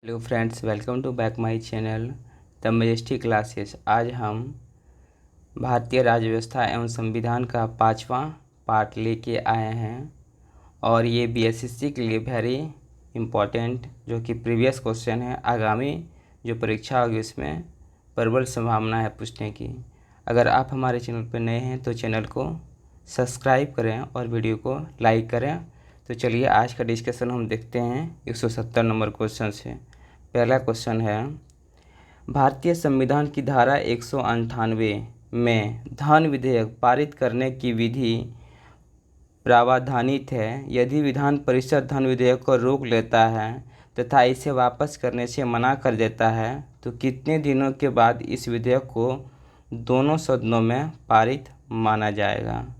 Hello friends, welcome to back my channel the Majestic Classes. आज हम भारतीय राज्य व्यवस्था एवं संविधान का 5वां पार्ट लेके आए हैं और ये बीएसएससी के लिए वेरी इम्पोर्टेंट जो कि प्रीवियस क्वेश्चन है। आगामी जो परीक्षा होगी उसमें प्रबल संभावना है पूछने की। अगर आप हमारे चैनल पर नए हैं तो चैनल को सब्सक्राइब करें और वीडियो को लाइक करें। तो चलिए आज का डिस्कशन हम देखते हैं 170 नंबर क्वेश्चन से। पहला क्वेश्चन है, भारतीय संविधान की धारा 198 में धन विधेयक पारित करने की विधि प्रावधानित है। यदि विधान परिषद धन विधेयक को रोक लेता है तथा इसे वापस करने से मना कर देता है तो कितने दिनों के बाद इस विधेयक को दोनों सदनों में पारित माना जाएगा।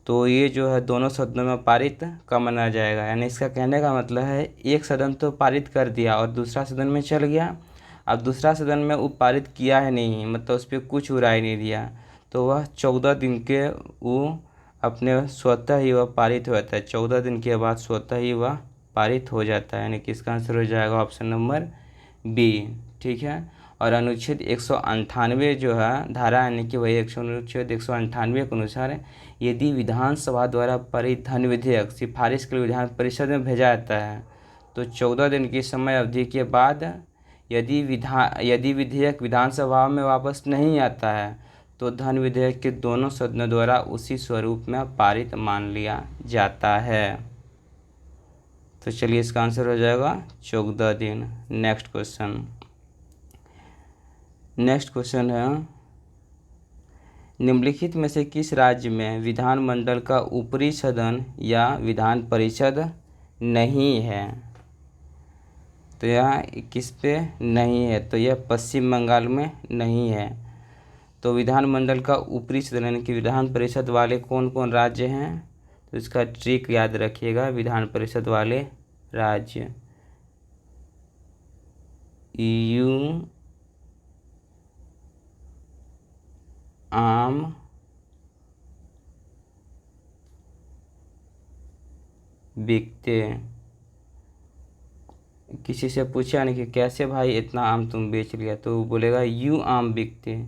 तो ये जो है दोनों सदनों में पारित कब माना जाएगा, यानी इसका कहने का मतलब है एक सदन तो पारित कर दिया और दूसरा सदन में चल गया। अब दूसरा सदन में वो पारित किया है नहीं, मतलब उस पर कुछ राय नहीं दिया, तो वह 14 दिन के वो अपने स्वतः ही वह पारित हो जाता है। 14 दिन के बाद स्वतः ही वह पारित हो जाता है, यानी कि इसका आंसर हो जाएगा ऑप्शन नंबर बी। ठीक है। और अनुच्छेद 198 जो है धारा, यानी कि वही अनुच्छेद 198 के अनुसार यदि विधानसभा द्वारा पारित धन विधेयक सिफारिश के लिए विधान परिषद में भेजा जाता है तो 14 दिन की समय अवधि के बाद यदि विधेयक विधानसभा में वापस नहीं आता है तो धन विधेयक के दोनों सदनों द्वारा उसी स्वरूप में पारित मान लिया जाता है। तो चलिए इसका आंसर हो जाएगा 14 दिन। नेक्स्ट क्वेश्चन है, निम्नलिखित में से किस राज्य में विधानमंडल का ऊपरी सदन या विधान परिषद नहीं है। तो यह किस पे नहीं है, तो यह पश्चिम बंगाल में नहीं है। तो विधानमंडल का ऊपरी सदन यानी कि विधान परिषद वाले कौन कौन राज्य हैं, तो इसका ट्रिक याद रखिएगा। विधान परिषद वाले राज्य यू आम बिकते। किसी से पूछा नहीं कि कैसे भाई इतना आम तुम बेच लिया, तो वो बोलेगा यू आम बिकते।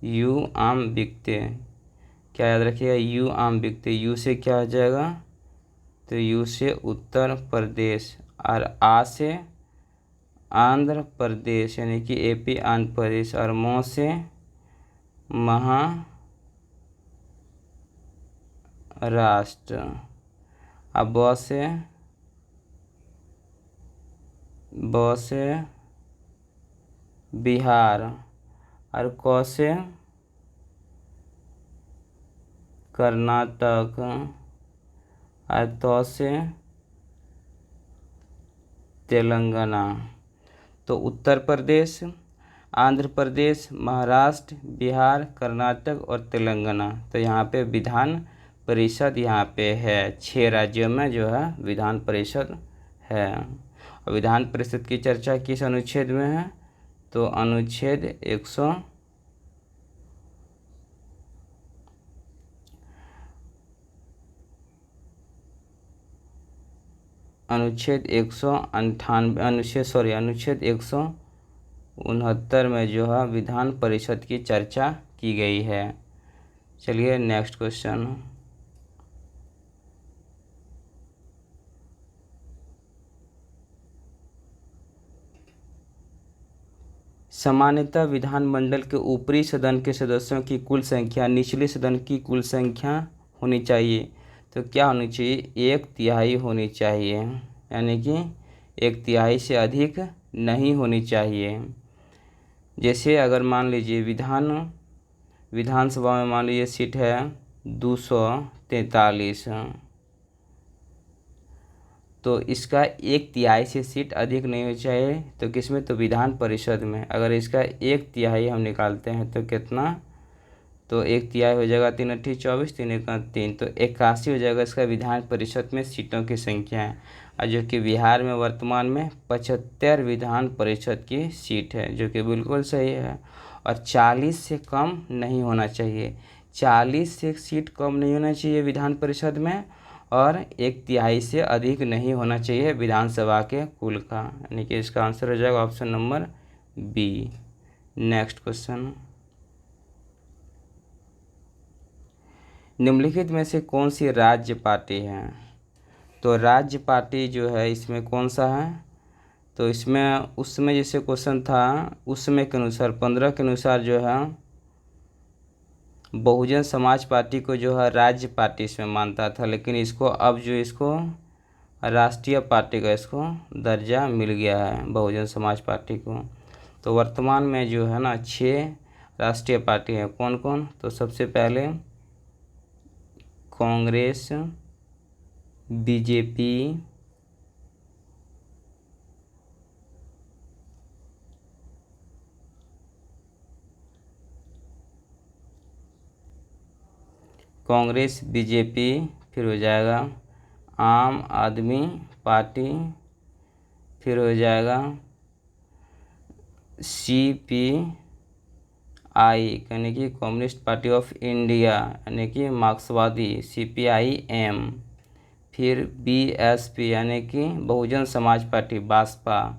यू आम बिकते, क्या याद रखिएगा, यू आम बिकते। यू से क्या हो जाएगा, तो यू से उत्तर प्रदेश और आ से आंध्र प्रदेश यानी कि एपी आंध्र प्रदेश और मौ से महाराष्ट्र। अब ब से बिहार और क से कर्नाटक और त से तेलंगाना। तो उत्तर प्रदेश, आंध्र प्रदेश, महाराष्ट्र, बिहार, कर्नाटक और तेलंगाना। तो यहाँ पे विधान परिषद यहाँ पे है। 6 राज्यों में जो है विधान परिषद है। और विधान परिषद की चर्चा किस अनुच्छेद में है, तो अनुच्छेद 169 में जो है विधान परिषद की चर्चा की गई है। चलिए नेक्स्ट क्वेश्चन, सामान्यतः विधानमंडल के ऊपरी सदन के सदस्यों की कुल संख्या निचले सदन की कुल संख्या होनी चाहिए। तो क्या होनी चाहिए, 1/3 होनी चाहिए, यानी कि 1/3 से अधिक नहीं होनी चाहिए। जैसे अगर मान लीजिए विधानसभा में मान लीजिए सीट है 243, तो इसका 1/3 से सीट अधिक नहीं होनी चाहिए। तो किसमें, तो विधान परिषद में। अगर इसका 1/3 हम निकालते हैं तो कितना, तो 1/3 हो जाएगा 3 × 8 = 24, 3 × 1 = 3, तो 81 हो जाएगा इसका विधान परिषद में सीटों की संख्या है। और जो कि बिहार में वर्तमान में 75 विधान परिषद की सीट है, जो कि बिल्कुल सही है। और 40 से कम नहीं होना चाहिए, 40 से सीट कम नहीं होना चाहिए विधान परिषद में। और 1/3 से अधिक नहीं होना चाहिए विधानसभा के कुल का, यानी कि इसका आंसर हो जाएगा option number B. Next question, निम्नलिखित में से कौन सी राज्य पार्टी है? तो राज्य पार्टी जो है इसमें कौन सा है? तो इसमें उसमें जैसे क्वेश्चन था उसमें के अनुसार 15 के अनुसार जो है बहुजन समाज पार्टी को जो है राज्य पार्टी इसमें मानता था, लेकिन इसको अब जो इसको राष्ट्रीय पार्टी का इसको दर्जा मिल गया है बहुजन समाज पार्टी को। तो वर्तमान में जो है ना 6 राष्ट्रीय पार्टी है। कौन कौन? तो सबसे पहले कांग्रेस, बीजेपी, कांग्रेस, बीजेपी, फिर हो जाएगा आम आदमी पार्टी, फिर हो जाएगा CPI यानी कि कम्युनिस्ट पार्टी ऑफ इंडिया यानी कि मार्क्सवादी CPIM, फिर BSP यानी कि बहुजन समाज पार्टी बासपा,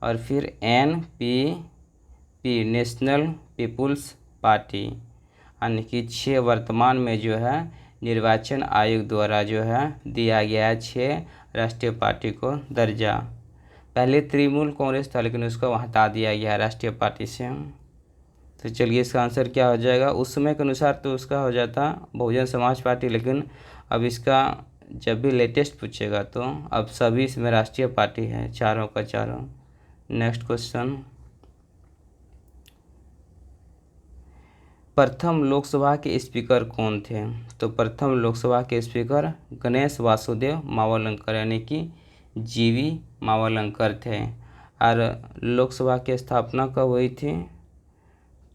और फिर NPP नेशनल पीपुल्स पार्टी, यानी कि 6 वर्तमान में जो है निर्वाचन आयोग द्वारा जो है दिया गया है 6 राष्ट्रीय पार्टी को दर्जा। पहले तृणमूल कांग्रेस था लेकिन उसको हटा दिया गया है राष्ट्रीय पार्टी से। तो चलिए इसका आंसर क्या हो जाएगा? उस समय के अनुसार तो उसका हो जाता बहुजन समाज पार्टी, लेकिन अब इसका जब भी लेटेस्ट पूछेगा तो अब सभी इसमें राष्ट्रीय पार्टी है, चारों का चारों। नेक्स्ट क्वेश्चन, प्रथम लोकसभा के स्पीकर कौन थे? तो प्रथम लोकसभा के स्पीकर गणेश वासुदेव मावलंकर यानी कि GV मावलंकर थे। और लोकसभा की स्थापना कब हुई थी?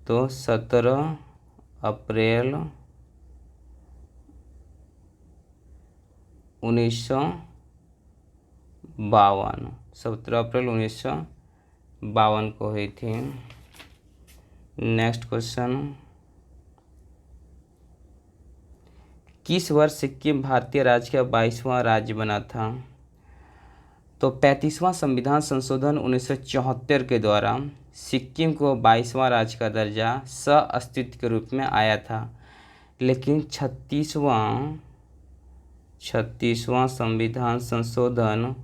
तो 17 अप्रैल 1952, 17 अप्रैल 1952 को हुई थी। नेक्स्ट क्वेश्चन, किस वर्ष सिक्किम भारतीय राज्य का 22वां राज्य बना था? तो 35वां संविधान संशोधन 1974 के द्वारा सिक्किम को 22वां राज्य का दर्जा सह-अस्तित्व के रूप में आया था, लेकिन 36वां संविधान संशोधन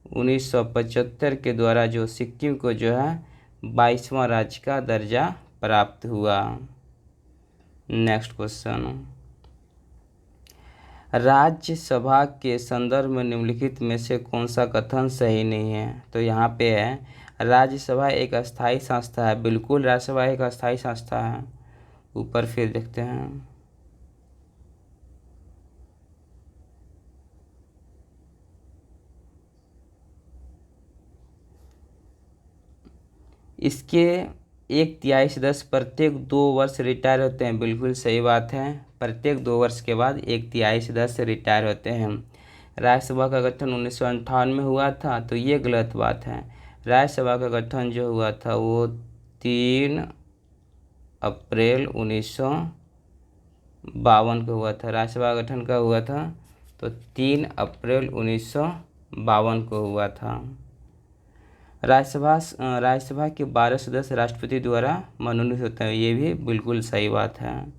1975 के द्वारा जो सिक्किम को जो है 22वां राज्य का दर्जा प्राप्त हुआ। नेक्स्ट क्वेश्चन, राज्यसभा के संदर्भ में निम्नलिखित में से कौन सा कथन सही नहीं है? तो यहाँ पे है राज्यसभा एक अस्थायी संस्था है। बिल्कुल राज्यसभा एक अस्थायी संस्था है। ऊपर फिर देखते हैं, इसके 1/3 सदस्य प्रत्येक 2 वर्ष रिटायर होते हैं। बिल्कुल सही बात है, प्रत्येक 2 वर्ष के बाद 1/3 सदस्य रिटायर होते हैं। राज्यसभा का गठन 1958 में हुआ था, तो ये गलत बात है। राज्यसभा का गठन जो हुआ था वो 3 अप्रैल 1952 को हुआ था। राज्यसभा का गठन कब हुआ था? तो 3 अप्रैल 1952 को हुआ था। राज्यसभा के 12 सदस्य राष्ट्रपति द्वारा मनोनीत होते हैं, ये भी बिल्कुल सही बात है।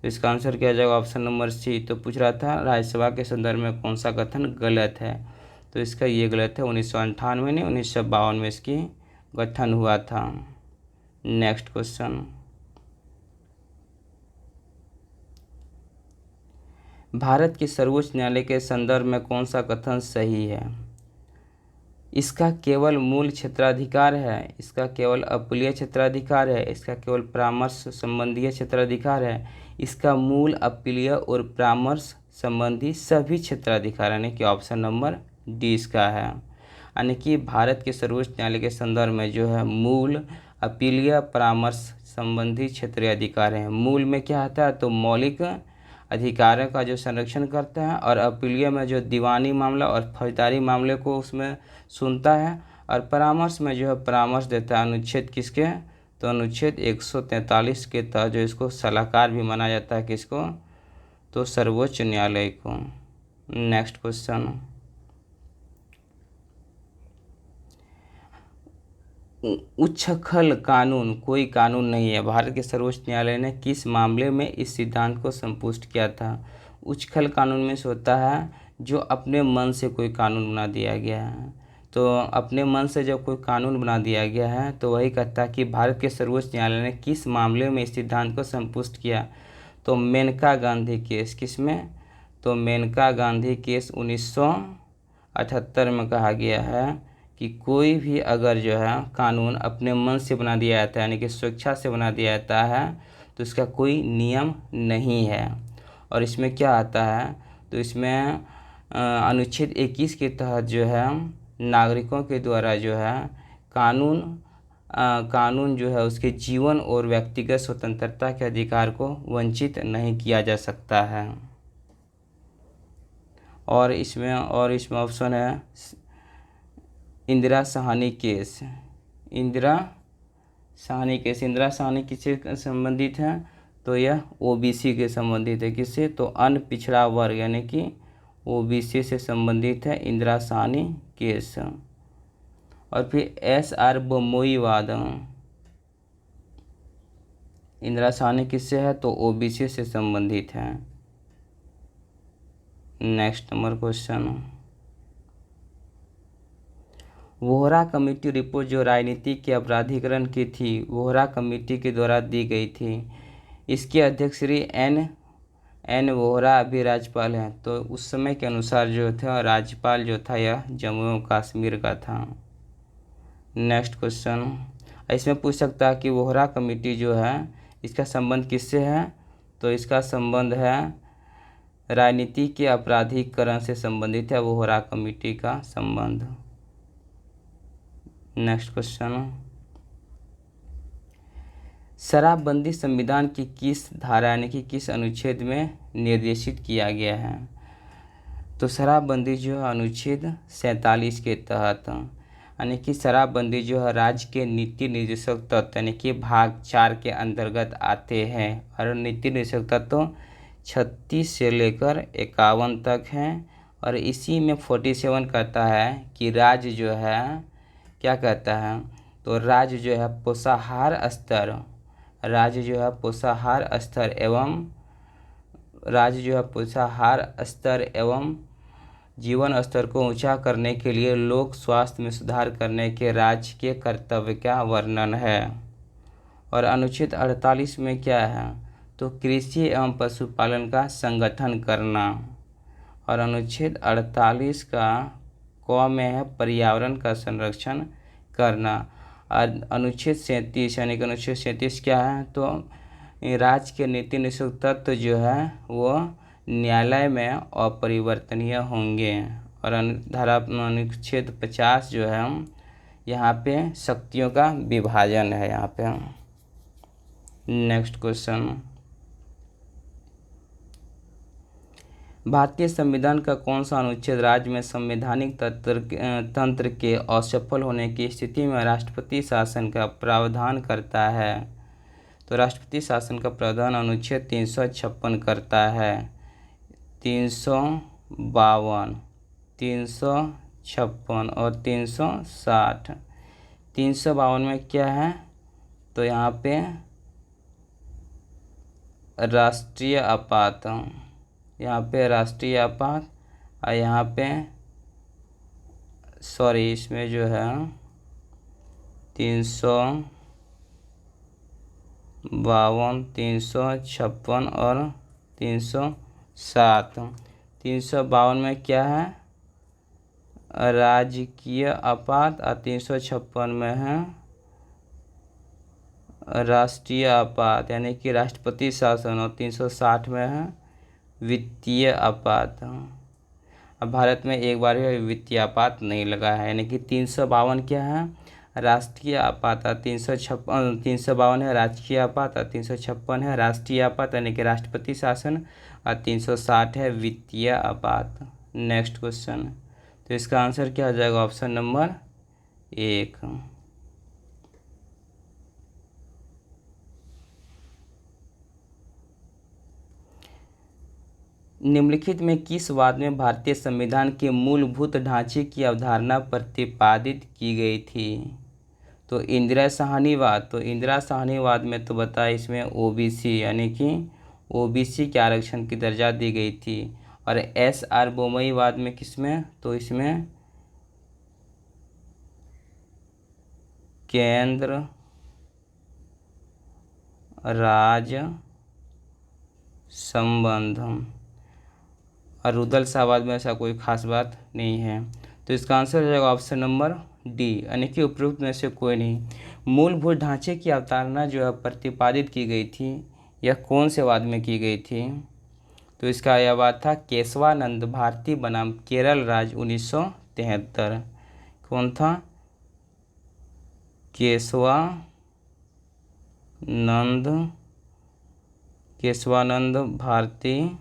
तो इसका आंसर क्या हो जाएगा? Option number C. तो पूछ रहा था राज्यसभा के संदर्भ में कौन सा कथन गलत है, तो इसका ये गलत है। 1958 नहीं 1952 में इसकी गठन हुआ था। नेक्स्ट क्वेश्चन, भारत के सर्वोच्च न्यायालय के संदर्भ में कौन सा कथन सही है? इसका केवल मूल क्षेत्राधिकार है, इसका केवल अपीलीय क्षेत्राधिकार है, इसका केवल परामर्श संबंधी क्षेत्राधिकार है, इसका मूल अपीलीय और परामर्श संबंधी सभी क्षेत्राधिकार, यानी कि ऑप्शन नंबर डी इसका है। यानी कि भारत के सर्वोच्च न्यायालय के संदर्भ में जो है मूल, अपीलीय, परामर्श संबंधी क्षेत्रीय अधिकार है। मूल में क्या आता है? तो मौलिक अधिकारों का जो संरक्षण करता है, और अपीलीय में जो दीवानी मामला और फौजदारी मामले को उसमें सुनता है, और परामर्श में जो है परामर्श देता है। अनुच्छेद किसके? तो अनुच्छेद 143 के तहत जो इसको सलाहकार भी माना जाता है, किसको? तो सर्वोच्च न्यायालय को। नेक्स्ट क्वेश्चन, उच्छृंखल कानून कोई कानून नहीं है। भारत के सर्वोच्च न्यायालय ने किस मामले में इस सिद्धांत को संतुष्ट किया था? उच्छृंखल कानून में से होता है जो अपने मन से कोई कानून बना दिया गया है। तो अपने मन से जब कोई कानून बना दिया गया है तो वही कहता है कि भारत के सर्वोच्च न्यायालय ने किस मामले में इस सिद्धांत को संतुष्ट किया। तो मेनका गांधी केस, किसमें? तो मेनका गांधी केस 1978 में कहा गया है कि कोई भी अगर जो है कानून अपने मन से बना दिया जाता है, यानी कि स्वेच्छा से बना दिया जाता है, तो इसका कोई नियम नहीं है। और इसमें क्या आता है? तो इसमें अनुच्छेद 21 के तहत जो है नागरिकों के द्वारा जो है कानून जो है उसके जीवन और व्यक्तिगत स्वतंत्रता के अधिकार को वंचित नहीं किया जा सकता है। और इसमें ऑप्शन है इंदिरा साहनी केस। इंदिरा साहनी किससे संबंधित है? तो यह ओबीसी के संबंधित है। किससे? तो अन्य पिछड़ा वर्ग यानी कि ओबीसी से संबंधित है इंदिरा साहनी केस। और फिर SR बोम्मई वाद, इंदिरा साहनी किससे है? तो ओबीसी से संबंधित है। Next number question, Vohra committee report जो राजनीति के अपराधीकरण की थी, वोहरा कमेटी के द्वारा दी गई थी। इसके अध्यक्ष श्री एन वोहरा अभी राज्यपाल हैं। तो उस समय के अनुसार जो था राज्यपाल जो था यह जम्मू कश्मीर का था। नेक्स्ट क्वेश्चन, इसमें पूछ सकता है कि वोहरा कमेटी जो है इसका संबंध किससे है? तो इसका संबंध है राजनीति के अपराधीकरण से संबंधित है वोहरा कमेटी का संबंध। नेक्स्ट क्वेश्चन, शराबबंदी संविधान की किस धारा यानी कि किस अनुच्छेद में निर्देशित किया गया है? तो शराबबंदी जो है अनुच्छेद 47 के तहत, यानी कि शराबबंदी जो है राज्य के नीति निर्देशक तत्व यानी कि भाग 4 के अंतर्गत आते हैं। और नीति निर्देशक तत्व 36 से लेकर 51 तक हैं। और इसी में 47 कहता है कि राज्य जो है क्या कहता है? तो राज्य जो है पोषाहार स्तर एवं जीवन स्तर को ऊंचा करने के लिए लोक स्वास्थ्य में सुधार करने के राज्य के कर्तव्य का वर्णन है। और अनुच्छेद 48 में क्या है? तो कृषि एवं पशुपालन का संगठन करना। और अनुच्छेद 48 का क में है पर्यावरण का संरक्षण करना। और अनुच्छेद 37 यानी कि अनुच्छेद 37 क्या है? तो राज्य के नीति निर्देशक तत्व जो है वो न्यायालय में अपरिवर्तनीय होंगे। और धारा अनुच्छेद 50 जो है यहाँ पे शक्तियों का विभाजन है यहाँ पे। नेक्स्ट क्वेश्चन, भारतीय संविधान का कौन सा अनुच्छेद राज्य में संवैधानिक तंत्र के असफल होने की स्थिति में राष्ट्रपति शासन का प्रावधान करता है? तो राष्ट्रपति शासन का प्रावधान अनुच्छेद 356 करता है। 352, 356 और 360। 352 में क्या है? तो यहाँ पे राष्ट्रीय आपात, और यहाँ पे इसमें जो है 352, 356 और 307। 352 में क्या है? राजकीय आपात। और 356 में है राष्ट्रीय आपात यानी कि राष्ट्रपति शासन। और 360 में है वित्तीय आपात। अब भारत में एक बार भी वित्तीय आपात नहीं लगा है, यानी कि 352 क्या है? राष्ट्रीय आपात। 352 है राजकीय आपात। 356 है राष्ट्रीय आपात यानी कि राष्ट्रपति शासन। और 360 है वित्तीय आपात। नेक्स्ट क्वेश्चन, तो इसका आंसर क्या हो जाएगा? Option number 1। निम्नलिखित में किस वाद में भारतीय संविधान के मूलभूत ढांचे की अवधारणा प्रतिपादित की गई थी? तो इंदिरा साहनीवाद। तो इंदिरा साहनीवाद में तो बताया इसमें ओबीसी यानी कि ओबीसी के आरक्षण की दर्जा दी गई थी। और एसआर बोमईवाद में किसमें? तो इसमें केंद्र राज्य संबंध। और रुदलसावाद में ऐसा कोई खास बात नहीं है। तो इसका आंसर हो जाएगा ऑप्शन नंबर डी, यानी कि उपरोक्त में से कोई नहीं। मूलभूत ढांचे की अवधारणा जो है प्रतिपादित की गई थी, यह कौन से वाद में की गई थी? तो इसका यह वाद था केशवानंद भारती बनाम केरल राज्य 1973। कौन था? केशवानंद भारती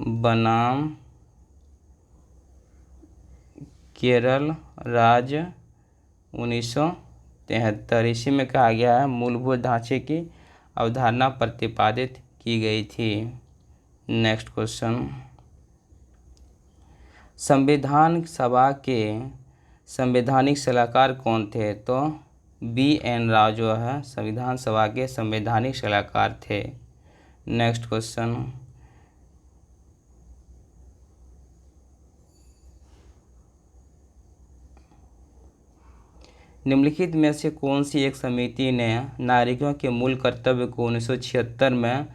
बनाम केरल राज्य 1973। इसी में कहा गया है मूलभूत ढांचे की अवधारणा प्रतिपादित की गई थी। नेक्स्ट क्वेश्चन, संविधान सभा के संवैधानिक सलाहकार कौन थे? तो BN राव जो है संविधान सभा के संवैधानिक सलाहकार थे। नेक्स्ट क्वेश्चन, निम्नलिखित में से कौन सी एक समिति ने नागरिकों के मूल कर्तव्य को 1976 में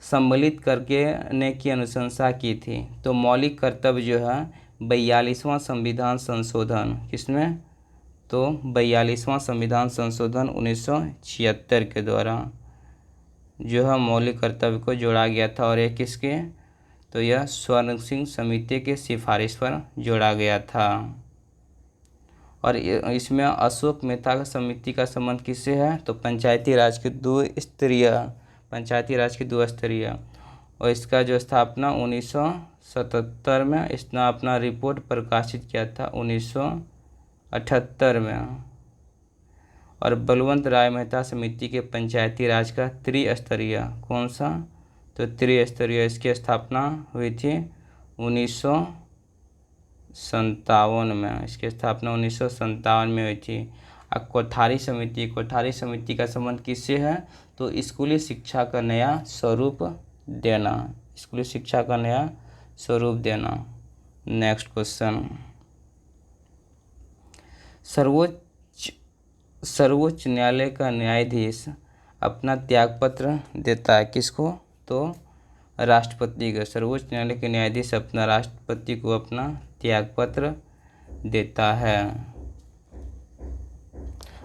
सम्मिलित करने की अनुशंसा की थी? तो मौलिक कर्तव्य जो है 42वां संविधान संशोधन। किसमें? तो 42वां संविधान संशोधन 1976 के द्वारा जो है मौलिक कर्तव्य को जोड़ा गया था। और ये किसके? तो यह स्वर्ण सिंह समिति के सिफारिश पर जोड़ा गया था। और इसमें अशोक मेहता समिति का संबंध किससे है? तो पंचायती राज के दो स्तरीय। और इसका जो स्थापना 1977 में, इसने अपना रिपोर्ट प्रकाशित किया था 1978 में। और बलवंत राय मेहता समिति के पंचायती राज का त्रिस्तरीय। कौन सा? तो त्रिस्तरीय। इसकी स्थापना हुई थी 1957 में। इसकी स्थापना 1957 में हुई थी। कोठारी समिति का संबंध किससे है? तो स्कूली शिक्षा का नया स्वरूप देना। नेक्स्ट क्वेश्चन, सर्वोच्च न्यायालय का न्यायाधीश अपना त्यागपत्र देता है किसको? तो राष्ट्रपति को। सर्वोच्च न्यायालय के न्यायाधीश अपना राष्ट्रपति को अपना त्यागपत्र देता है।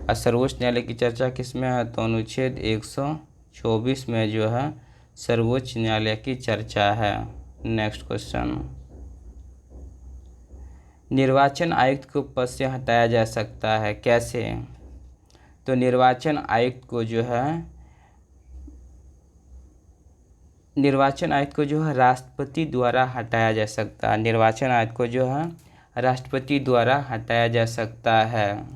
और सर्वोच्च न्यायालय की चर्चा किस में है? तो अनुच्छेद 124 में जो है सर्वोच्च न्यायालय की चर्चा है। नेक्स्ट क्वेश्चन, निर्वाचन आयुक्त को पद से हटाया जा सकता है, कैसे? तो निर्वाचन आयुक्त को जो है राष्ट्रपति द्वारा हटाया जा सकता है। निर्वाचन आयुक्त को जो है राष्ट्रपति द्वारा हटाया जा सकता है।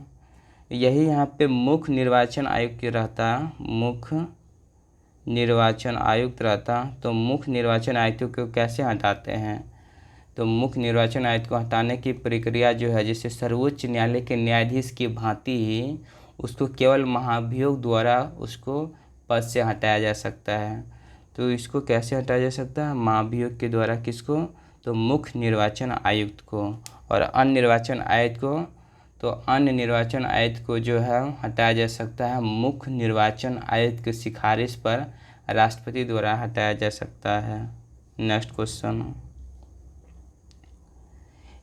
यही यहाँ पे मुख्य निर्वाचन आयुक्त रहता। तो मुख्य निर्वाचन आयुक्त को कैसे हटाते हैं? तो मुख्य निर्वाचन आयुक्त को हटाने की प्रक्रिया जो है, जैसे सर्वोच्च न्यायालय के न्यायाधीश की भांति ही उसको केवल महाभियोग द्वारा उसको पद से हटाया जा सकता है। तो इसको कैसे हटाया जा सकता है? महाभियोग के द्वारा। किसको? तो मुख्य निर्वाचन आयुक्त को। और अन्य निर्वाचन आयुक्त को जो है हटाया जा सकता है मुख्य निर्वाचन आयुक्त की सिफारिश पर राष्ट्रपति द्वारा हटाया जा सकता है। नेक्स्ट क्वेश्चन,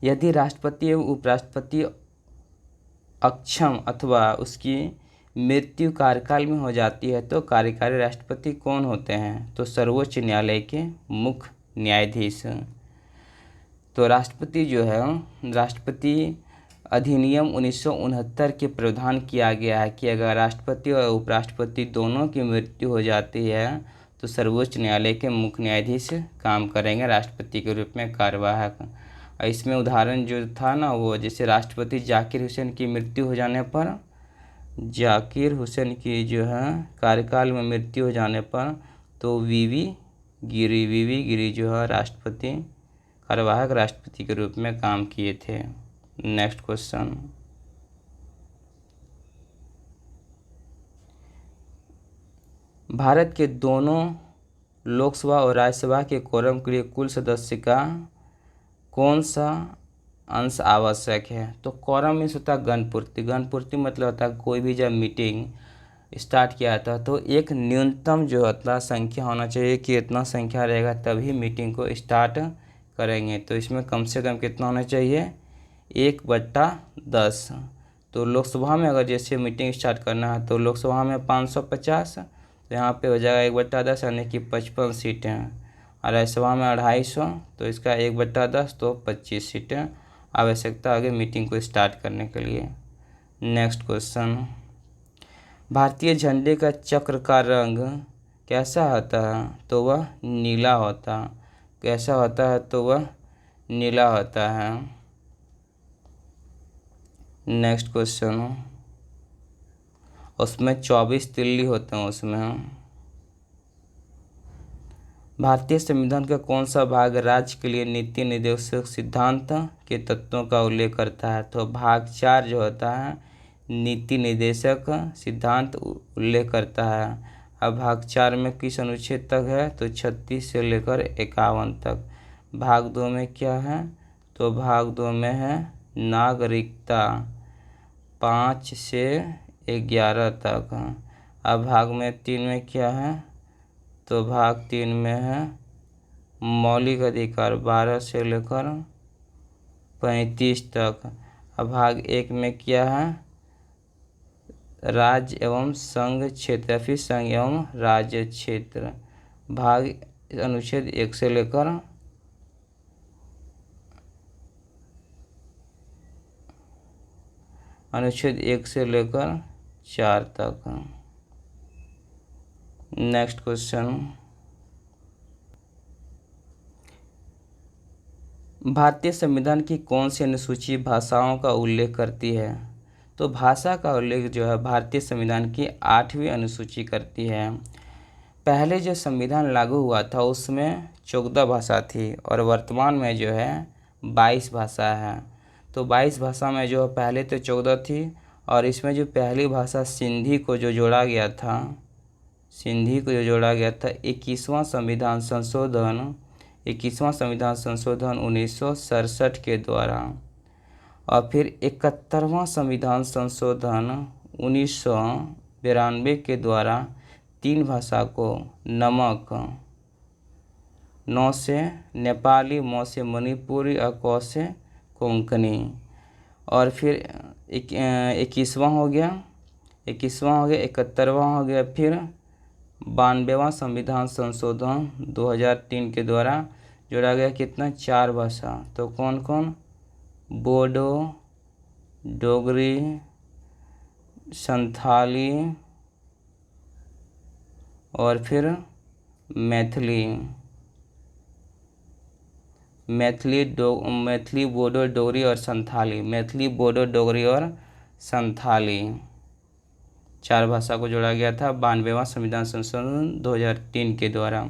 यदि राष्ट्रपति एवं उपराष्ट्रपति अक्षम अथवा उसकी मृत्यु कार्यकाल में हो जाती है तो कार्यकारी राष्ट्रपति कौन होते हैं? तो सर्वोच्च न्यायालय के मुख्य न्यायाधीश। तो राष्ट्रपति जो है, राष्ट्रपति अधिनियम 1969 के प्रावधान किया गया है कि अगर राष्ट्रपति और उपराष्ट्रपति दोनों की मृत्यु हो जाती है तो सर्वोच्च न्यायालय के मुख्य न्यायाधीश काम करेंगे राष्ट्रपति के रूप में कार्यवाहक। इसमें उदाहरण जो था ना, वो जैसे राष्ट्रपति जाकिर हुसैन की मृत्यु हो जाने पर, जाकिर हुसैन की जो है कार्यकाल में मृत्यु हो जाने पर तो वीवी गिरि, वीवी गिरि जो है राष्ट्रपति, कार्यवाहक राष्ट्रपति के रूप में काम किए थे। नेक्स्ट क्वेश्चन, भारत के दोनों लोकसभा और राज्यसभा के कोरम के लिए कुल सदस्य का कौन सा अंश आवश्यक है? तो कोरम मीन्स होता है गणपूर्ति। गणपूर्ति मतलब होता है कोई भी जब मीटिंग स्टार्ट किया था तो एक न्यूनतम जो होता संख्या होना चाहिए कि इतना संख्या रहेगा तभी मीटिंग को स्टार्ट करेंगे। तो इसमें कम से कम कितना होना चाहिए? 1/10। तो लोकसभा में अगर जैसे मीटिंग स्टार्ट करना है तो लोकसभा में 550, तो यहाँ पे हो जाएगा 1/10 यानी कि 55 सीटें, और राज्यसभा में 250, तो इसका 1/10 तो 25 सीटें आवश्यकता आगे मीटिंग को स्टार्ट करने के लिए। नेक्स्ट क्वेश्चन, भारतीय झंडे का चक्र का रंग कैसा होता है? तो वह नीला होता। कैसा होता है? तो वह नीला होता है। नेक्स्ट क्वेश्चन, उसमें 24 तिल्ली होते हैं उसमें। भारतीय संविधान का कौन सा भाग राज्य के लिए नीति निर्देशक सिद्धांत के तत्वों का उल्लेख करता है? तो भाग 4 जो होता है नीति निर्देशक सिद्धांत उल्लेख करता है। अब भाग 4 में किस अनुच्छेद तक है? तो 36 से लेकर 51 तक। भाग 2 में क्या है? तो भाग 2 में है नागरिकता 5 से 11 तक। अब भाग में 3 में क्या है? तो भाग 3 में है मौलिक अधिकार 12 से लेकर 35 तक। अब भाग 1 में क्या है? राज्य एवं संघ क्षेत्र या फिर संघ एवं राज्य क्षेत्र। भाग अनुच्छेद 1 से लेकर अनुच्छेद 1 से लेकर 4 तक। नेक्स्ट क्वेश्चन, भारतीय संविधान की कौन सी अनुसूची भाषाओं का उल्लेख करती है? तो भाषा का उल्लेख जो है भारतीय संविधान की 8वीं अनुसूची करती है। पहले जो संविधान लागू हुआ था उसमें 14 भाषा थी और वर्तमान में जो है 22 भाषा है। तो 22 भाषा में जो पहले तो 14 थी और इसमें जो पहली भाषा सिंधी को जो जोड़ा गया था 21वां संविधान संशोधन 1967 के द्वारा, और फिर 71वां संविधान संशोधन 1992 के द्वारा 3 भाषा को नमक, न से नेपाली, म से मणिपुरी और क से कोंकणी, और फिर 21वां हो गया, 71वां हो गया, फिर 92वां संविधान संशोधन 2003 के द्वारा जोड़ा गया कितना? 4 भाषा। तो कौन कौन? बोडो, डोगरी, संथाली और फिर मैथिली। मैथिली, बोडो, डोगरी और संथाली। मैथिली, बोडो, डोगरी और संथाली 4 भाषा को जोड़ा गया था 92वां संविधान संशोधन 2003 के द्वारा।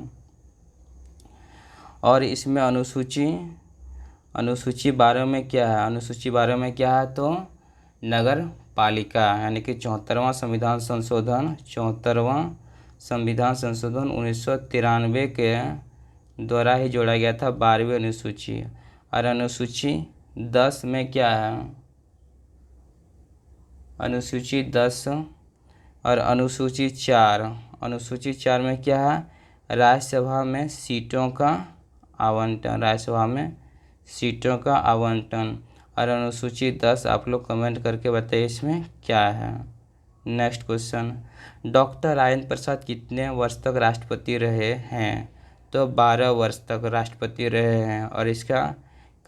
और इसमें अनुसूची 12 में क्या है? अनुसूची 12 में क्या है? तो नगर पालिका, यानी कि 74वां संविधान संशोधन 1993 के द्वारा ही जोड़ा गया था 12वीं अनुसूची। और अनुसूची 10 में क्या है? अनुसूची 10 और अनुसूची 4 में क्या है? राज्यसभा में सीटों का आवंटन। और अनुसूची 10 आप लोग कमेंट करके बताइए इसमें क्या है। Next question, doctor Rajendra Prasad कितने वर्ष तक राष्ट्रपति रहे हैं? तो 12 वर्ष तक राष्ट्रपति रहे हैं। और इसका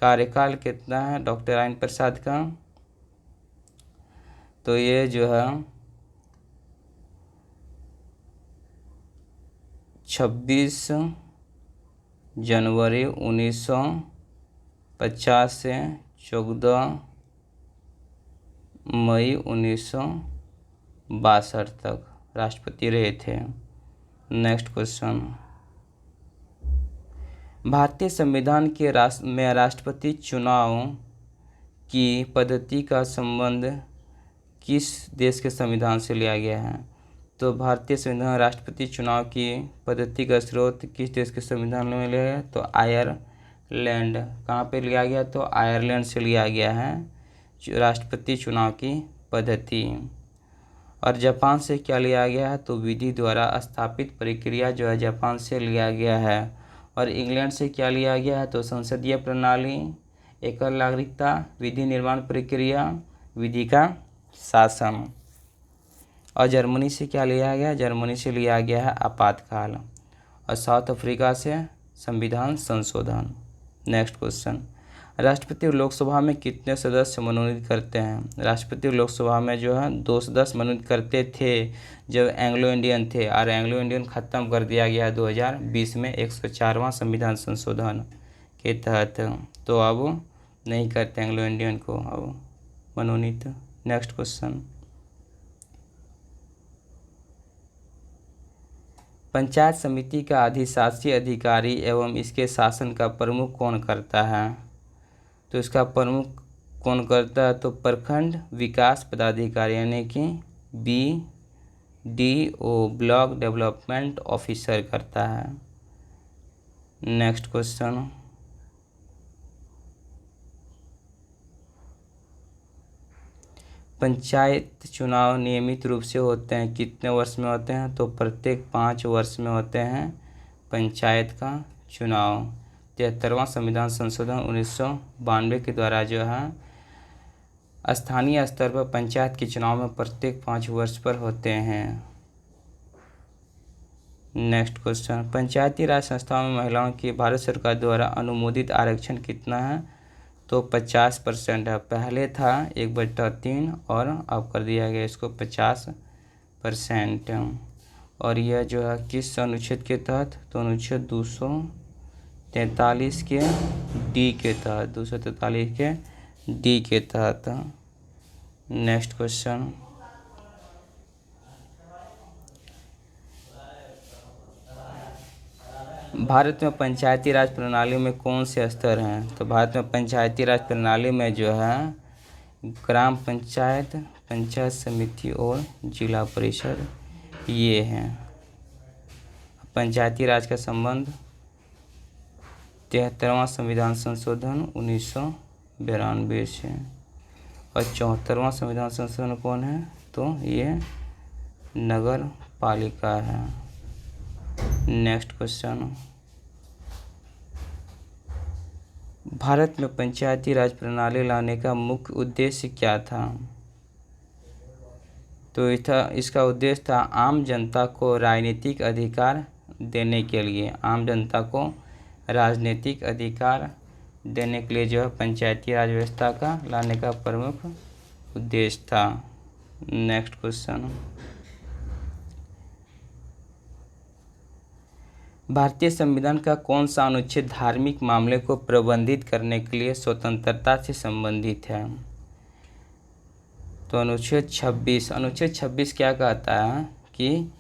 कार्यकाल कितना है डॉक्टर राजेंद्र प्रसाद का? तो ये जो है 26 जनवरी 1950 से 14 मई 1962 तक राष्ट्रपति रहे थे। नेक्स्ट क्वेश्चन, भारतीय संविधान के में राष्ट्रपति चुनाव की पद्धति का संबंध किस देश के संविधान से लिया गया है? तो भारतीय संविधान राष्ट्रपति चुनाव की पद्धति का स्रोत किस देश के संविधान में लिया गया? तो आयरलैंड। कहाँ पे लिया गया? तो आयरलैंड से लिया गया है राष्ट्रपति चुनाव की पद्धति। और जापान से क्या लिया गया है? तो विधि द्वारा स्थापित प्रक्रिया जो है जापान से लिया गया है। और इंग्लैंड से क्या लिया गया है? तो संसदीय प्रणाली, एकल नागरिकता, विधि निर्माण प्रक्रिया, विधि का शासन। और जर्मनी से क्या लिया गया? जर्मनी से लिया गया है आपातकाल। और साउथ अफ्रीका से संविधान संशोधन। नेक्स्ट क्वेश्चन, राष्ट्रपति लोकसभा में कितने सदस्य मनोनीत करते हैं? राष्ट्रपति लोकसभा में जो है 2 सदस्य मनोनीत करते थे जब एंग्लो इंडियन थे, और एंग्लो इंडियन ख़त्म कर दिया गया 2020 में 104वां संविधान संशोधन के तहत। तो अब नहीं करते एंग्लो इंडियन को अब मनोनीत। नेक्स्ट क्वेश्चन, पंचायत समिति का अधिशासी अधिकारी एवं इसके शासन का प्रमुख कौन करता है? तो इसका प्रमुख कौन करता है? तो प्रखंड विकास पदाधिकारी यानी कि BDO, ब्लॉक डेवलपमेंट ऑफिसर करता है। नेक्स्ट क्वेश्चन, पंचायत चुनाव नियमित रूप से होते हैं, कितने वर्ष में होते हैं? तो प्रत्येक 5 वर्ष में होते हैं पंचायत का चुनाव। 73वां संविधान संशोधन 1992 के द्वारा जो है स्थानीय स्तर पर पंचायत के चुनाव में प्रत्येक 5 वर्ष पर होते हैं। नेक्स्ट क्वेश्चन, पंचायती राज संस्थाओं में महिलाओं की भारत सरकार द्वारा अनुमोदित आरक्षण कितना है? तो 50% है। पहले था 1/3 और अब कर दिया गया इसको 50%। और यह जो है किस अनुच्छेद के तहत? तो अनुच्छेद 243 के डी के तहत, 243 के डी के तहत। नेक्स्ट क्वेश्चन, भारत में पंचायती राज प्रणाली में कौन से स्तर हैं? तो भारत में पंचायती राज प्रणाली में जो है ग्राम पंचायत, पंचायत समिति और जिला परिषद ये हैं। पंचायती राज का संबंध 73वां संविधान संशोधन 1992 से। और 74वां संविधान संशोधन कौन है? तो ये नगर पालिका है। नेक्स्ट क्वेश्चन, भारत में पंचायती राज प्रणाली लाने का मुख्य उद्देश्य क्या था? तो इसका उद्देश्य था आम जनता को राजनीतिक अधिकार देने के लिए, आम जनता को राजनीतिक अधिकार देने के लिए जो है पंचायती राज व्यवस्था का लाने का प्रमुख उद्देश्य था। नेक्स्ट क्वेश्चन, भारतीय संविधान का कौन सा अनुच्छेद धार्मिक मामले को प्रबंधित करने के लिए स्वतंत्रता से संबंधित है? तो अनुच्छेद 26। अनुच्छेद 26 क्या कहता है कि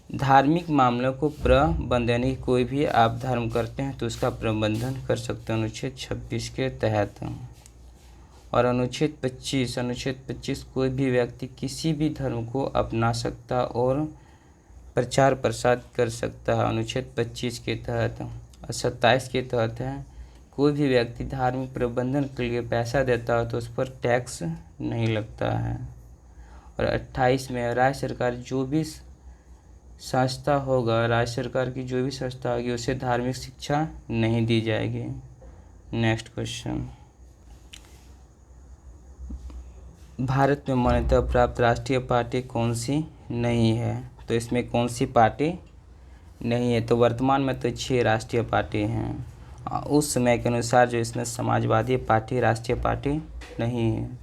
धार्मिक मामलों को प्रबंधन, यानी कोई भी आप धर्म करते हैं तो उसका प्रबंधन कर सकते हैं अनुच्छेद 26 के तहत। और अनुच्छेद 25 कोई भी व्यक्ति किसी भी धर्म को अपना सकता और प्रचार प्रसार कर सकता है अनुच्छेद 25 के तहत। और 27 के तहत है कोई भी व्यक्ति धार्मिक प्रबंधन के लिए पैसा देता है तो उस पर टैक्स नहीं लगता है। और 28 में राज्य सरकार जो भी संस्था होगा, राज्य सरकार की जो भी संस्था होगी उसे धार्मिक शिक्षा नहीं दी जाएगी। नेक्स्ट क्वेश्चन, भारत में मान्यता प्राप्त राष्ट्रीय पार्टी कौन सी नहीं है? तो इसमें कौन सी पार्टी नहीं है? तो वर्तमान में तो 6 राष्ट्रीय पार्टी हैं। उस समय के अनुसार जो इसमें समाजवादी पार्टी राष्ट्रीय पार्टी नहीं है।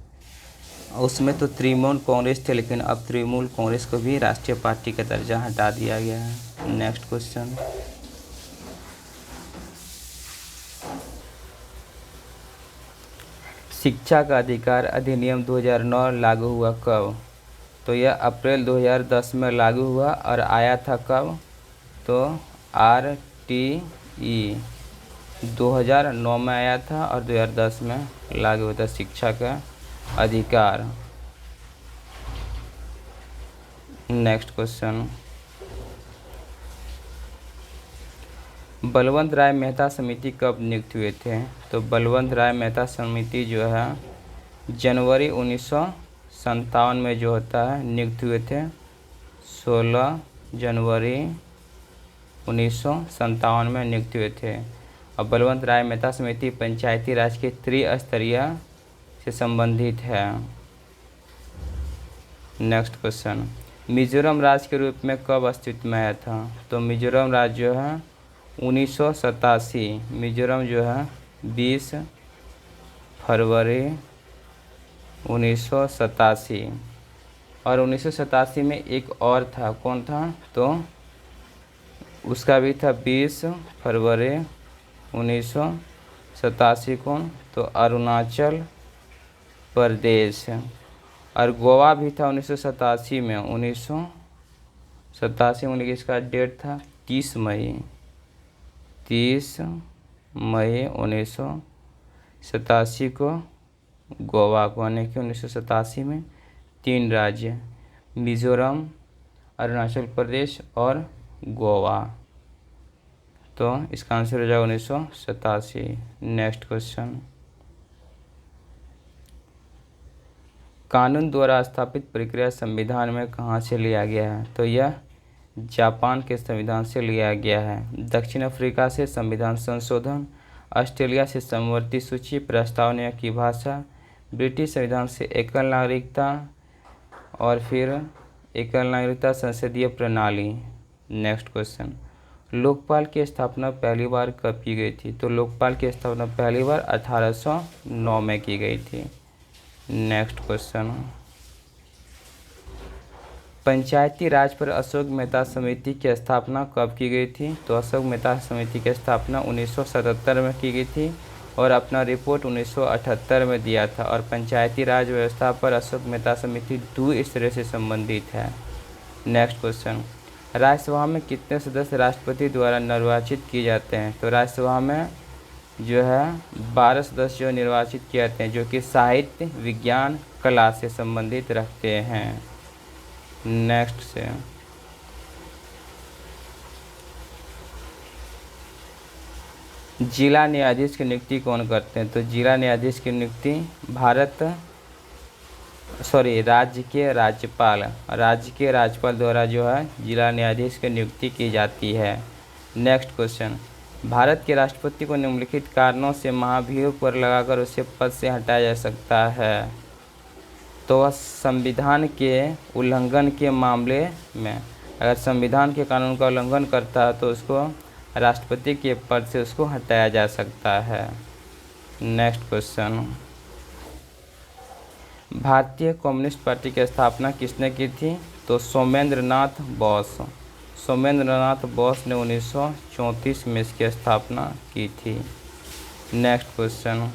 उसमें तो तृणमूल कांग्रेस थे, लेकिन अब तृणमूल कांग्रेस को भी राष्ट्रीय पार्टी का दर्जा हटा दिया गया है। नेक्स्ट क्वेश्चन, शिक्षा का अधिकार अधिनियम 2009 लागू हुआ कब? तो यह अप्रैल 2010 में लागू हुआ और आया था कब? तो RTE 2009 में आया था और 2010 में लागू हुआ था शिक्षा का अधिकार। नेक्स्ट क्वेश्चन, बलवंत राय मेहता समिति कब नियुक्त हुए थे? तो बलवंत राय मेहता समिति जो है जनवरी 1957 में जो होता है नियुक्त हुए थे। 16 जनवरी 1957 में नियुक्त हुए थे। और बलवंत राय मेहता समिति पंचायती राज के त्रिस्तरीय से संबंधित है। नेक्स्ट क्वेश्चन, मिजोरम राज्य के रूप में कब अस्तित्व में आया था? तो मिजोरम राज्य जो है 1987, मिजोरम जो है 20 फरवरी 1987। और 1987 में एक और था, कौन था? तो उसका भी था 20 फरवरी 1987। कौन? तो अरुणाचल प्रदेश। और गोवा भी था 1987 में। 1987 में इसका डेट था 30 मई 1987 को गोवा को, यानी कि 1987 में 3 राज्य मिजोरम, अरुणाचल प्रदेश और गोवा। तो इसका आंसर हो जाएगा 1987। नेक्स्ट क्वेश्चन, कानून द्वारा स्थापित प्रक्रिया संविधान में कहाँ से लिया गया है? तो यह जापान के संविधान से लिया गया है। दक्षिण अफ्रीका से संविधान संशोधन, ऑस्ट्रेलिया से समवर्ती सूची, प्रस्तावना की भाषा, ब्रिटिश संविधान से एकल नागरिकता, और फिर एकल नागरिकता संसदीय प्रणाली। नेक्स्ट क्वेश्चन, लोकपाल की स्थापना पहली बार कब की गई थी? तो लोकपाल की स्थापना पहली बार 1809 में की गई थी। नेक्स्ट क्वेश्चन, पंचायती राज पर अशोक मेहता समिति की स्थापना कब की गई थी? तो अशोक मेहता समिति की स्थापना 1977 में की गई थी और अपना रिपोर्ट 1978 में दिया था। और पंचायती राज व्यवस्था पर अशोक मेहता समिति 2 स्तरों से संबंधित है। नेक्स्ट क्वेश्चन, राज्यसभा में कितने सदस्य राष्ट्रपति द्वारा निर्वाचित किए जाते हैं? तो राज्यसभा में जो है 12 सदस्य जो निर्वाचित किए जाते हैं, जो कि साहित्य, विज्ञान, कला से संबंधित रखते हैं। नेक्स्ट से जिला न्यायाधीश की नियुक्ति कौन करते हैं? तो जिला न्यायाधीश की नियुक्ति राज्य के राज्यपाल द्वारा जो है जिला न्यायाधीश की नियुक्ति की जाती है। नेक्स्ट क्वेश्चन, भारत के राष्ट्रपति को निम्नलिखित कारणों से महाभियोग पर लगाकर उसे पद से हटाया जा सकता है। तो वह संविधान के उल्लंघन के मामले में, अगर संविधान के कानून का उल्लंघन करता है तो उसको राष्ट्रपति के पद से उसको हटाया जा सकता है। नेक्स्ट क्वेश्चन, भारतीय कम्युनिस्ट पार्टी की स्थापना किसने की थी? तो सोमेंद्र नाथ बोस ने 1934 में इसकी स्थापना की थी। नेक्स्ट क्वेश्चन,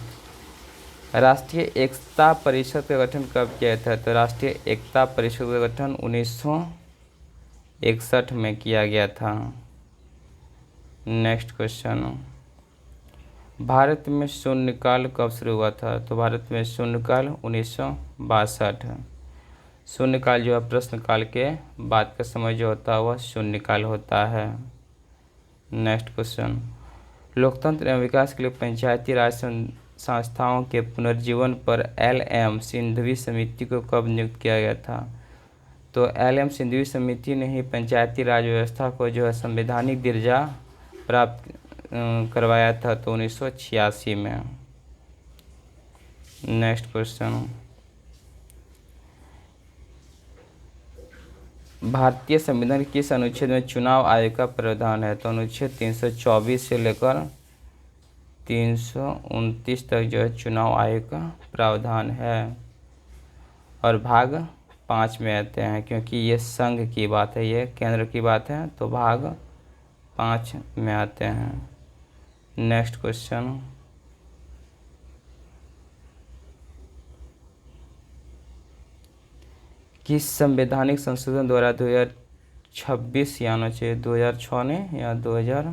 राष्ट्रीय एकता परिषद का गठन कब किया था? तो राष्ट्रीय एकता परिषद का गठन 1961 में किया गया था। नेक्स्ट क्वेश्चन, भारत में शून्यकाल कब शुरू हुआ था? तो भारत में शून्यकाल 1962। शून्यकाल जो है प्रश्नकाल के बाद का समय जो होता है वह शून्यकाल होता है। नेक्स्ट क्वेश्चन, लोकतंत्र एवं विकास के लिए पंचायती राज संस्थाओं के पुनर्जीवन पर LM सिंघवी समिति को कब नियुक्त किया गया था? तो LM सिंघवी समिति ने ही पंचायती राज व्यवस्था को जो है संवैधानिक दर्जा प्राप्त करवाया था, तो 1986 में। नेक्स्ट क्वेश्चन, भारतीय संविधान के किस अनुच्छेद में चुनाव आयोग का प्रावधान है? तो अनुच्छेद 324 से लेकर 329 तक जो है चुनाव आयोग का प्रावधान है। और भाग 5 में आते हैं, क्योंकि ये संघ की बात है, ये केंद्र की बात है, तो भाग 5 में आते हैं। नेक्स्ट क्वेश्चन, किस संवैधानिक संशोधन द्वारा 2026 या 2006 ने या 2000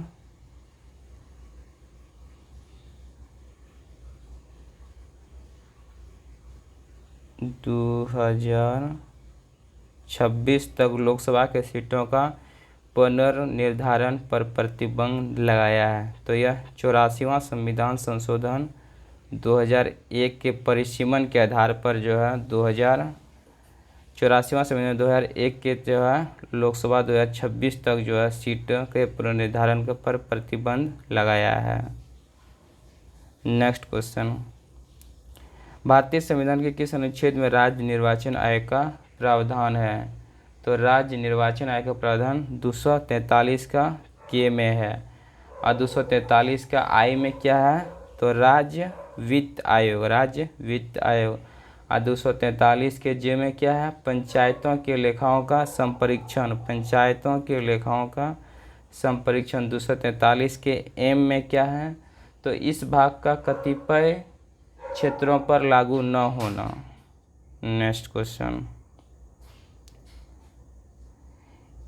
2026 तक लोकसभा के सीटों का पुनर्निर्धारण पर प्रतिबंध लगाया है। तो यह 84वां संविधान संशोधन 2001 के परिसीमन के आधार पर जो है 84वां संविधान 2001 के जो है लोकसभा 2026 तक जो है सीट के पुनर्निर्धारण पर प्रतिबंध लगाया है। नेक्स्ट क्वेश्चन, भारतीय संविधान के किस अनुच्छेद में राज्य निर्वाचन आयोग का प्रावधान है? तो राज्य निर्वाचन आयोग का प्रावधान 243 का के में है और 243 का आई में क्या है? तो राज्य वित्त आयोग, राज्य वित्त आयोग। और 243 के जे में क्या है? पंचायतों के लेखाओं का संपरीक्षण, पंचायतों के लेखाओं का संपरीक्षण। 243 के एम में क्या है? तो इस भाग का कतिपय क्षेत्रों पर लागू न होना। नेक्स्ट क्वेश्चन,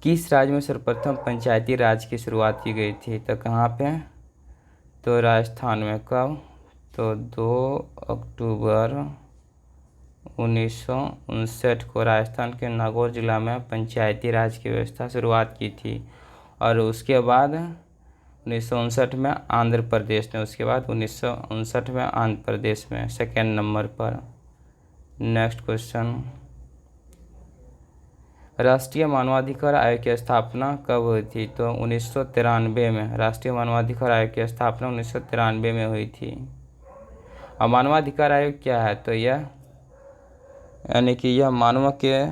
किस राज्य में सर्वप्रथम पंचायती राज की शुरुआत की गई थी? तो कहाँ पे? तो राजस्थान में। कब? तो 2 अक्टूबर 1959 को राजस्थान के नागौर जिला में पंचायती राज की व्यवस्था शुरुआत की थी और उसके बाद 1959 में आंध्र प्रदेश ने, उसके बाद 1959 में आंध्र प्रदेश में सेकेंड नंबर पर। नेक्स्ट क्वेश्चन, राष्ट्रीय मानवाधिकार आयोग की स्थापना कब हुई थी? तो 1993 में राष्ट्रीय मानवाधिकार आयोग की स्थापना 1993 में हुई थी। और मानवाधिकार आयोग क्या है? तो यह यानी कि यह मानव के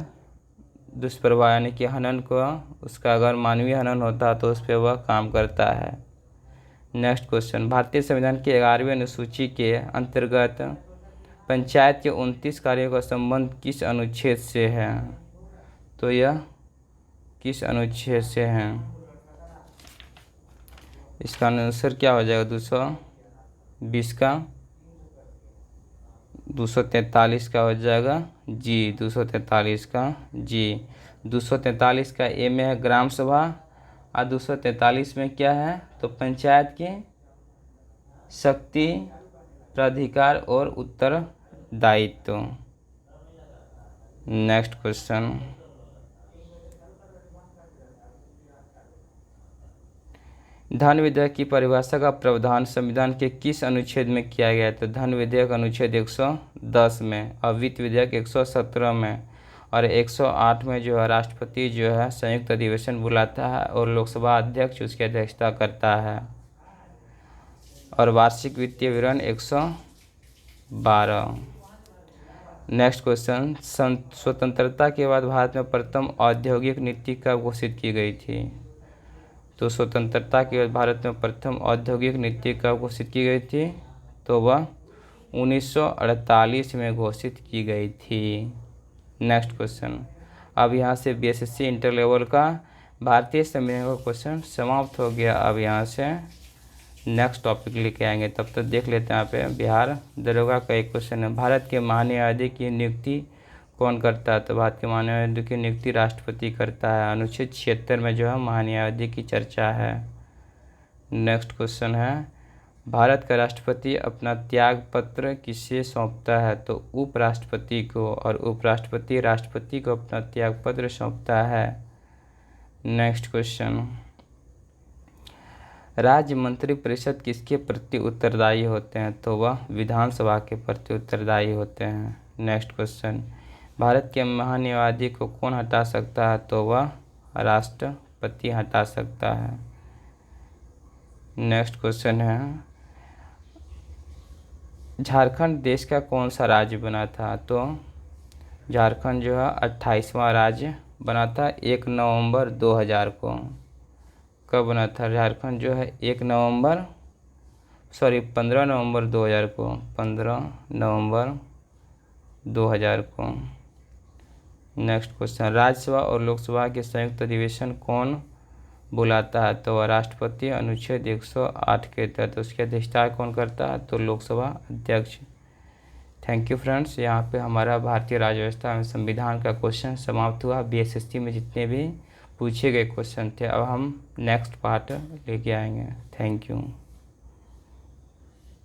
दुष्प्रभाव यानी कि हनन को, उसका अगर मानवीय हनन होता है तो उस पर वह काम करता है। नेक्स्ट क्वेश्चन, भारतीय संविधान के 11वें अनुसूची के अंतर्गत पंचायत के 29 कार्यों का संबंध किस अनुच्छेद से है? तो यह किस अनुच्छेद से है? इसका आंसर क्या हो जाएगा? 220 का 243 का हो जाएगा जी, 243 का जी। 243 का ए में है ग्राम सभा और 243 में क्या है? तो पंचायत की शक्ति, प्राधिकार और उत्तरदायित्व। नेक्स्ट क्वेश्चन, धन विधेयक की परिभाषा का प्रावधान संविधान के किस अनुच्छेद में किया गया है? तो धन विधेयक अनुच्छेद 110 में और वित्त विधेयक 117 में और 108 में जो है राष्ट्रपति जो है संयुक्त अधिवेशन बुलाता है और लोकसभा अध्यक्ष उसकी अध्यक्षता करता है। और वार्षिक वित्तीय विवरण 112। नेक्स्ट क्वेश्चन, स्वतंत्रता के बाद भारत में प्रथम औद्योगिक नीति कब घोषित की गई थी? तो स्वतंत्रता के बाद भारत में प्रथम औद्योगिक नीति कब घोषित की गई थी? तो वह 1948 में घोषित की गई थी। नेक्स्ट क्वेश्चन, अब यहाँ से बीएसएससी इंटर लेवल का भारतीय संविधान का क्वेश्चन समाप्त हो गया। अब यहाँ से नेक्स्ट टॉपिक लेके आएंगे, तब तक देख लेते हैं। यहाँ पे बिहार दरोगा का एक क्वेश्चन है, भारत के महान्यायाधीश की नियुक्ति कौन करता है? तो भारत के महान्यायाधीश की नियुक्ति राष्ट्रपति करता है। अनुच्छेद 76 में जो है महान्यायाधीश की चर्चा है। नेक्स्ट क्वेश्चन है, भारत का राष्ट्रपति अपना त्याग पत्र किसे सौंपता है? तो उपराष्ट्रपति को, और उपराष्ट्रपति राष्ट्रपति को अपना त्याग पत्र सौंपता है। नेक्स्ट क्वेश्चन, राज्य मंत्री परिषद किसके प्रति उत्तरदायी होते हैं? तो वह विधानसभा के प्रति उत्तरदायी होते हैं। नेक्स्ट क्वेश्चन, भारत के महान्यायाधीश को कौन हटा सकता है? तो वह राष्ट्रपति हटा सकता है। नेक्स्ट क्वेश्चन है, झारखंड देश का कौन सा राज्य बना था? तो झारखंड जो है 28वां राज्य बना था 1 नवंबर 2000 को। कब बना था झारखंड जो है? 15 नवंबर 2000 को, 15 नवंबर 2000 को। नेक्स्ट क्वेश्चन, राज्यसभा और लोकसभा के संयुक्त अधिवेशन कौन बुलाता है? तो राष्ट्रपति अनुच्छेद 108 के तहत उसकी अध्यक्षता कौन करता है? तो लोकसभा अध्यक्ष। थैंक यू फ्रेंड्स, यहाँ पे हमारा भारतीय राज्य व्यवस्था एवं संविधान का क्वेश्चन समाप्त हुआ। बीएसएससी में जितने भी पूछे गए क्वेश्चन थे, अब हम नेक्स्ट पार्ट लेके आएंगे। Thank you.